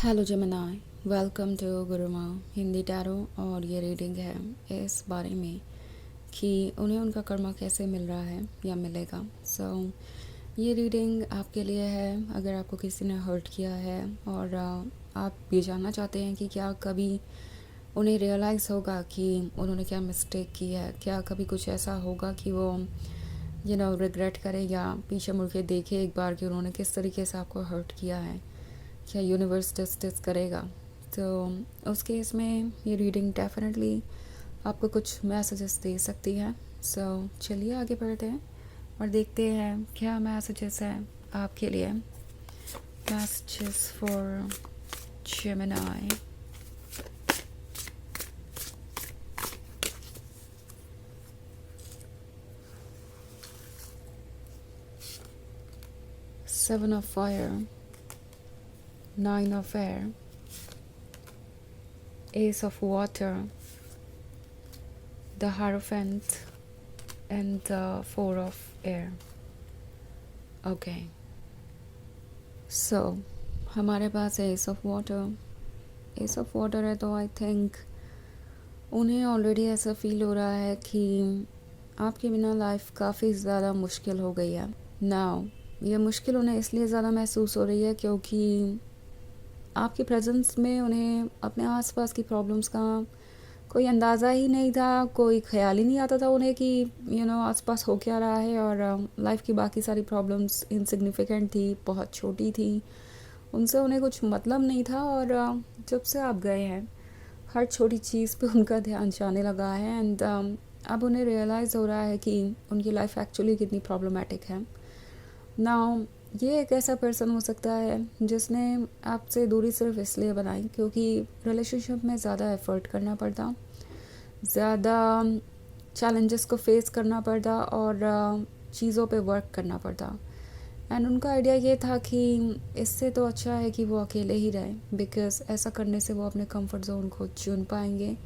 Hello Gemini, welcome to Guruma Hindi tarot. और ये reading है इस बारे में कि उन्हें उनका कर्मा कैसे मिल रहा है या मिलेगा। ये रीडिंग आपके लिए है अगर आपको किसी ने हर्ट किया है और आप ये जानना चाहते हैं कि क्या कभी उन्हें रियलाइज़ होगा कि उन्होंने क्या मिस्टेक की है, क्या कभी कुछ ऐसा होगा कि वो रिग्रेट करे या पीछे मुड़ के देखे एक बार कि उन्होंने किस तरीके से आपको हर्ट किया है, क्या यूनिवर्स जस्टिस करेगा। तो उस केस में ये रीडिंग डेफिनेटली आपको कुछ मैसेजेस दे सकती है। चलिए आगे बढ़ते हैं और देखते हैं क्या मैसेजेस हैं आपके लिए। Messages for Gemini. Seven of Fire, Nine of Air, Ace of Water, the Hierophant, and the Four of Air. Okay. So, हमारे पास है S of water. S of water है तो आई थिंक उन्हें ऑलरेडी ऐसा feel हो रहा है कि आपके बिना लाइफ काफ़ी ज़्यादा मुश्किल हो गई है। नाउ ये मुश्किल उन्हें इसलिए ज़्यादा महसूस हो रही है क्योंकि आपकी प्रेजेंस में उन्हें अपने आसपास की प्रॉब्लम्स का कोई अंदाज़ा ही नहीं था, कोई ख्याल ही नहीं आता था उन्हें कि आसपास हो क्या रहा है। और लाइफ की बाकी सारी प्रॉब्लम्स इनसिग्निफिकेंट थी, बहुत छोटी थी, उनसे उन्हें कुछ मतलब नहीं था। और जब से आप गए हैं हर छोटी चीज़ पे उनका ध्यान जाने लगा है। एंड अब उन्हें रियलाइज़ हो रहा है कि उनकी लाइफ एक्चुअली कितनी प्रॉब्लमेटिक है। नाउ ये एक ऐसा पर्सन हो सकता है जिसने आपसे दूरी सिर्फ इसलिए बनाई क्योंकि रिलेशनशिप में ज़्यादा एफ़र्ट करना पड़ता, ज़्यादा चैलेंजेस को फेस करना पड़ता और चीज़ों पे वर्क करना पड़ता। एंड उनका आइडिया ये था कि इससे तो अच्छा है कि वो अकेले ही रहे, बिकॉज़ ऐसा करने से वो अपने कंफर्ट जोन को चुन पाएंगे,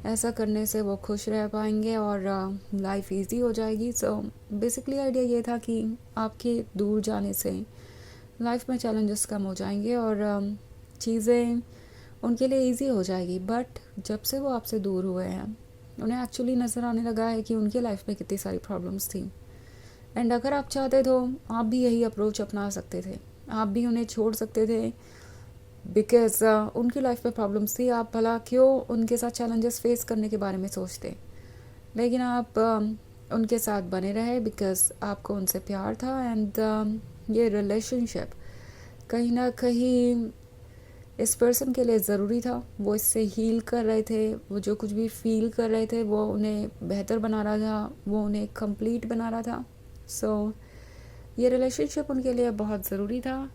ऐसा करने से वो खुश रह पाएंगे और लाइफ इजी हो जाएगी। सो बेसिकली आइडिया ये था कि आपके दूर जाने से लाइफ में चैलेंजेस कम हो जाएंगे और चीज़ें उनके लिए इजी हो जाएगी। बट जब से वो आपसे दूर हुए हैं उन्हें एक्चुअली नज़र आने लगा है कि उनके लाइफ में कितनी सारी प्रॉब्लम्स थी। एंड अगर आप चाहते तो आप भी यही अप्रोच अपना सकते थे, आप भी उन्हें छोड़ सकते थे, बिकॉज़ उनकी लाइफ में प्रॉब्लम्स थी। आप भला क्यों उनके साथ चैलेंजेस फेस करने के बारे में सोचते, लेकिन आप उनके साथ बने रहे बिकॉज़ आपको उनसे प्यार था। एंड ये रिलेशनशिप कहीं ना कहीं इस पर्सन के लिए ज़रूरी था। वो इससे हील कर रहे थे, वो जो कुछ भी फील कर रहे थे वो उन्हें बेहतर बना रहा था, वो उन्हें कंप्लीट बना रहा था। सो ये रिलेशनशिप उनके लिए बहुत ज़रूरी था।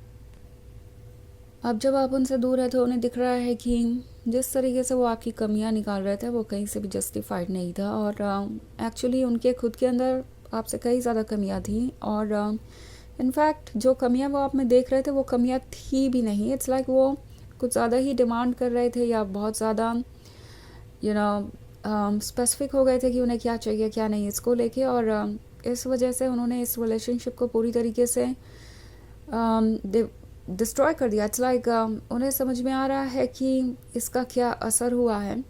अब जब आप उनसे दूर है तो उन्हें दिख रहा है कि जिस तरीके से वो आपकी कमियां निकाल रहे थे वो कहीं से भी जस्टिफाइड नहीं था। और एक्चुअली उनके खुद के अंदर आपसे कई ज़्यादा कमियां थी। और इनफैक्ट जो कमियां वो आप में देख रहे थे वो कमियां थी भी नहीं। इट्स लाइक वो कुछ ज़्यादा ही डिमांड कर रहे थे या बहुत ज़्यादा स्पेसिफिक हो गए थे कि उन्हें क्या चाहिए क्या नहीं इसको लेके। और इस वजह से उन्होंने इस रिलेशनशिप को पूरी तरीके से डिस्ट्रॉय कर दिया। इट्स लाइक उन्हें समझ में आ रहा है कि इसका क्या असर हुआ है।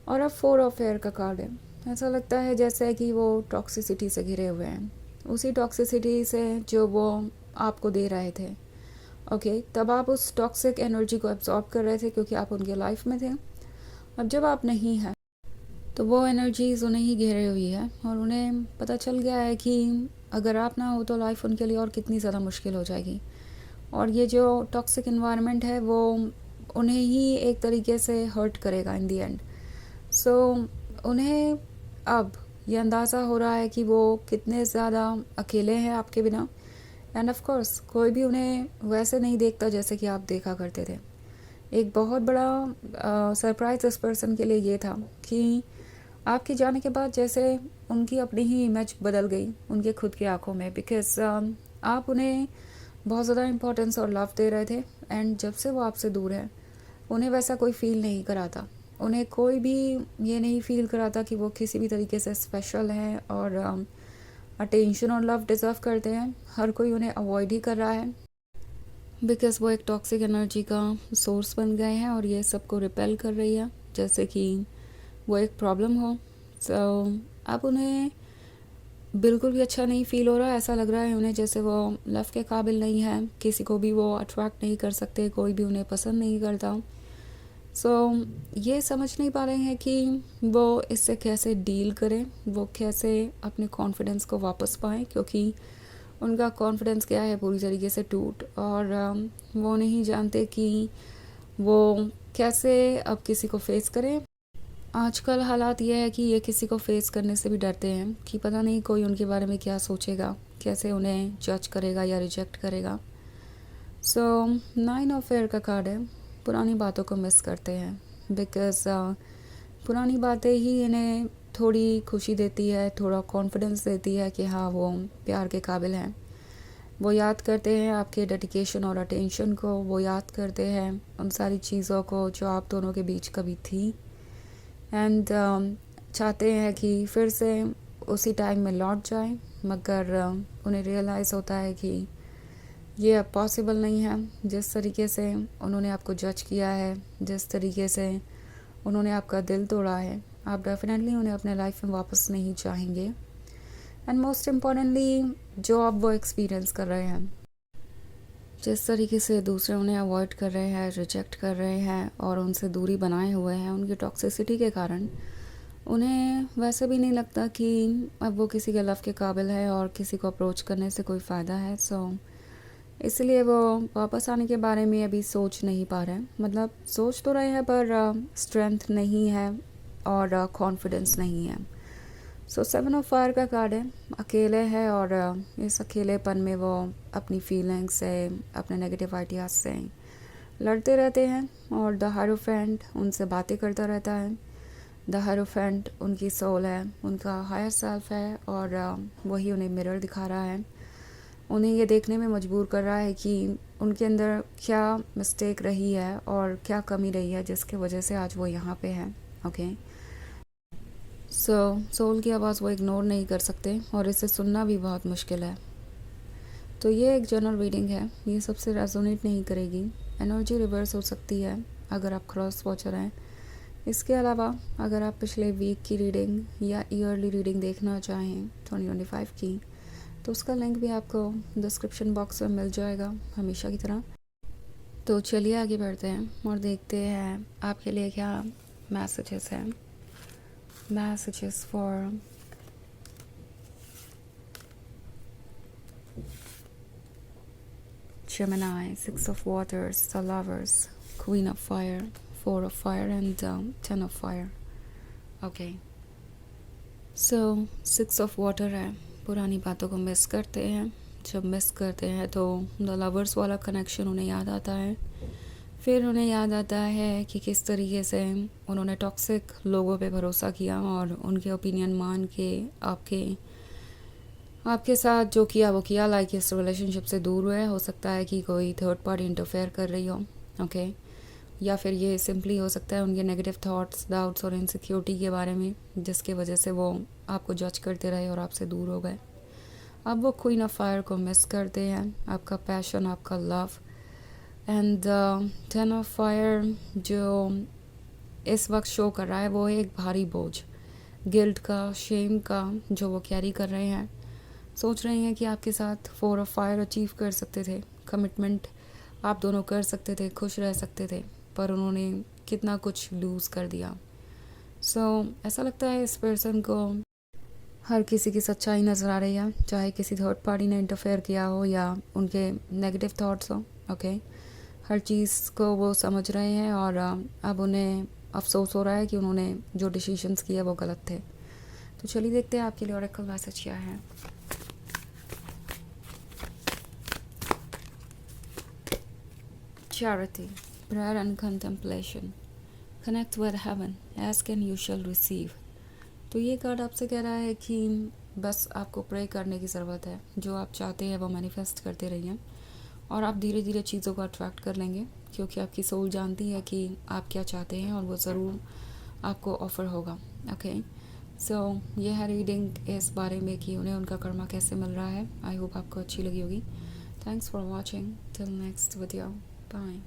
और अब फोर ऑफ एयर का कार्ड है। ऐसा लगता है जैसे कि वो टॉक्सिसिटी से घिरे हुए हैं, उसी टॉक्सिसिटी से जो वो आपको दे रहे थे। ओके, तब आप उस टॉक्सिक एनर्जी को एब्जॉर्ब कर रहे थे क्योंकि आप उनके लाइफ में थे। अब जब आप नहीं हैं तो वो एनर्जीज उन्हें ही घेरे हुई है और उन्हें पता चल गया है कि अगर आप ना हो तो लाइफ उनके लिए और कितनी ज़्यादा मुश्किल हो जाएगी। और ये जो टॉक्सिक इन्वायरमेंट है वो उन्हें ही एक तरीके से हर्ट करेगा इन दी एंड। सो उन्हें अब ये अंदाज़ा हो रहा है कि वो कितने ज़्यादा अकेले हैं आपके बिना। एंड ऑफ कोर्स कोई भी उन्हें वैसे नहीं देखता जैसे कि आप देखा करते थे। एक बहुत बड़ा सरप्राइज इस पर्सन के लिए ये था कि आपके जाने के बाद जैसे उनकी अपनी ही इमेज बदल गई उनके खुद की आंखों में, बिकॉज आप उन्हें बहुत ज़्यादा इम्पोर्टेंस और लव दे रहे थे। एंड जब से वो आपसे दूर है उन्हें वैसा कोई फील नहीं कराता, उन्हें कोई भी ये नहीं फील कराता कि वो किसी भी तरीके से स्पेशल हैं और अटेंशन और लव डिज़र्व करते हैं। हर कोई उन्हें अवॉइड ही कर रहा है। बिकॉज़ वो एक टॉक्सिक एनर्जी का सोर्स बन गए हैं और ये सबको रिपेल कर रही है, जैसे कि वो एक प्रॉब्लम हो। सो अब उन्हें बिल्कुल भी अच्छा नहीं फ़ील हो रहा है, ऐसा लग रहा है उन्हें जैसे वो लव के काबिल नहीं है, किसी को भी वो अट्रैक्ट नहीं कर सकते, कोई भी उन्हें पसंद नहीं करता। सो ये समझ नहीं पा रहे हैं कि वो इससे कैसे डील करें, वो कैसे अपने कॉन्फिडेंस को वापस पाएँ, क्योंकि उनका कॉन्फिडेंस क्या है पूरी तरीके से टूट, और वो नहीं जानते कि वो कैसे अब किसी को फेस करें। आजकल हालात ये है कि ये किसी को फेस करने से भी डरते हैं कि पता नहीं कोई उनके बारे में क्या सोचेगा, कैसे उन्हें जज करेगा या रिजेक्ट करेगा। सो 9 ऑफ फेयर का कार्ड है, पुरानी बातों को मिस करते हैं, बिकॉज़ पुरानी बातें ही इन्हें थोड़ी खुशी देती है, थोड़ा कॉन्फिडेंस देती है कि हाँ वो प्यार के काबिल हैं। वो याद करते हैं आपके डेडिकेशन और अटेंशन को, वो याद करते हैं उन सारी चीज़ों को जो आप दोनों के बीच कभी थी, एंड चाहते हैं कि फिर से उसी टाइम में लौट जाएं, मगर उन्हें रियलाइज़ होता है कि ये अब पॉसिबल नहीं है। जिस तरीके से उन्होंने आपको जज किया है, जिस तरीके से उन्होंने आपका दिल तोड़ा है, आप डेफिनेटली उन्हें अपने लाइफ में वापस नहीं चाहेंगे। एंड मोस्ट इम्पॉर्टेंटली जो अब वो एक्सपीरियंस कर रहे हैं, जिस तरीके से दूसरे उन्हें अवॉइड कर रहे हैं, रिजेक्ट कर रहे हैं और उनसे दूरी बनाए हुए हैं उनकी टॉक्सिसिटी के कारण, उन्हें वैसे भी नहीं लगता कि अब वो किसी के लव के काबिल है और किसी को अप्रोच करने से कोई फ़ायदा है। सो इसलिए वो वापस आने के बारे में अभी सोच नहीं पा रहे हैं, मतलब सोच तो रहे हैं पर स्ट्रेंथ नहीं है और कॉन्फिडेंस नहीं है। सो 7 ऑफ फायर का कार्ड है, अकेले है और इस अकेलेपन में वो अपनी फीलिंग्स से, अपने नेगेटिव आइडियाज़ से लड़ते रहते हैं, और द हायरोफेंट उनसे बातें करता रहता है। द हायरोफेंट उनकी सोल है, उनका हायर सेल्फ है, और वही उन्हें मिरर दिखा रहा है, उन्हें ये देखने में मजबूर कर रहा है कि उनके अंदर क्या मिस्टेक रही है और क्या कमी रही है जिसकी वजह से आज वो यहाँ पे हैं। ओके, सो सोल की आवाज़ वो इग्नोर नहीं कर सकते और इसे सुनना भी बहुत मुश्किल है। तो ये एक जनरल रीडिंग है, ये सबसे रेजोनेट नहीं करेगी, एनर्जी रिवर्स हो सकती है अगर आप क्रॉस वॉचर हैं। इसके अलावा अगर आप पिछले वीक की रीडिंग या ईयरली रीडिंग देखना चाहें 2025 की, तो उसका लिंक भी आपको डिस्क्रिप्शन बॉक्स में मिल जाएगा हमेशा की तरह। तो चलिए आगे बढ़ते हैं और देखते हैं आपके लिए क्या मैसेजेस हैं। Messages for Gemini, 6 of Waters, the Lovers, Queen of Fire, 4 of Fire and 10 of Fire. Okay. So 6 of Water है, पुरानी बातों को मिस करते हैं। जब मिस करते हैं तो द लवर्स वाला कनेक्शन उन्हें याद आता है। फिर उन्हें याद आता है कि किस तरीके से उन्होंने टॉक्सिक लोगों पे भरोसा किया और उनके ओपिनियन मान के आपके साथ जो किया वो किया, लाइक इस रिलेशनशिप से दूर हुए। हो सकता है कि कोई थर्ड पार्टी इंटरफेयर कर रही हो, ओके, या फिर ये सिंपली हो सकता है उनके नेगेटिव थॉट्स, डाउट्स और इनसिक्योरिटी के बारे में, जिसके वजह से वो आपको जज करते रहे और आपसे दूर हो गए। अब वो क्वीन ऑफ फायर को मिस करते हैं, आपका पैशन, आपका लव, एंड 10 ऑफ फायर जो इस वक्त शो कर रहा है वो है एक भारी बोझ, गिल्ट का, शेम का, जो वो कैरी कर रहे हैं। सोच रहे हैं कि आपके साथ 4 ऑफ फायर अचीव कर सकते थे, कमिटमेंट आप दोनों कर सकते थे, खुश रह सकते थे, पर उन्होंने कितना कुछ लूज़ कर दिया। सो ऐसा लगता है इस पर्सन को हर किसी की सच्चाई नज़र आ रही है, चाहे किसी थर्ड पार्टी ने इंटरफेयर किया हो या उनके नेगेटिव थॉट्स हो। ओके, हर चीज़ को वो समझ रहे हैं और अब उन्हें अफसोस हो रहा है कि उन्होंने जो डिसीजंस किए वो गलत थे। तो चलिए देखते हैं आपके लिए ऑरेकल मैसेज क्या है। Charity, prayer and contemplation. Connect with heaven, ask and you shall receive. तो ये कार्ड आपसे कह रहा है कि बस आपको प्रे करने की ज़रूरत है, जो आप चाहते हैं वो मैनिफेस्ट करते रहिए और आप धीरे धीरे चीज़ों को अट्रैक्ट कर लेंगे, क्योंकि आपकी सोल जानती है कि आप क्या चाहते हैं और वो ज़रूर आपको ऑफ़र होगा। ओके, सो ये है रीडिंग इस बारे में कि उन्हें उनका कर्मा कैसे मिल रहा है। आई होप आपको अच्छी लगी होगी। Thanks for watching. Till next video. Bye.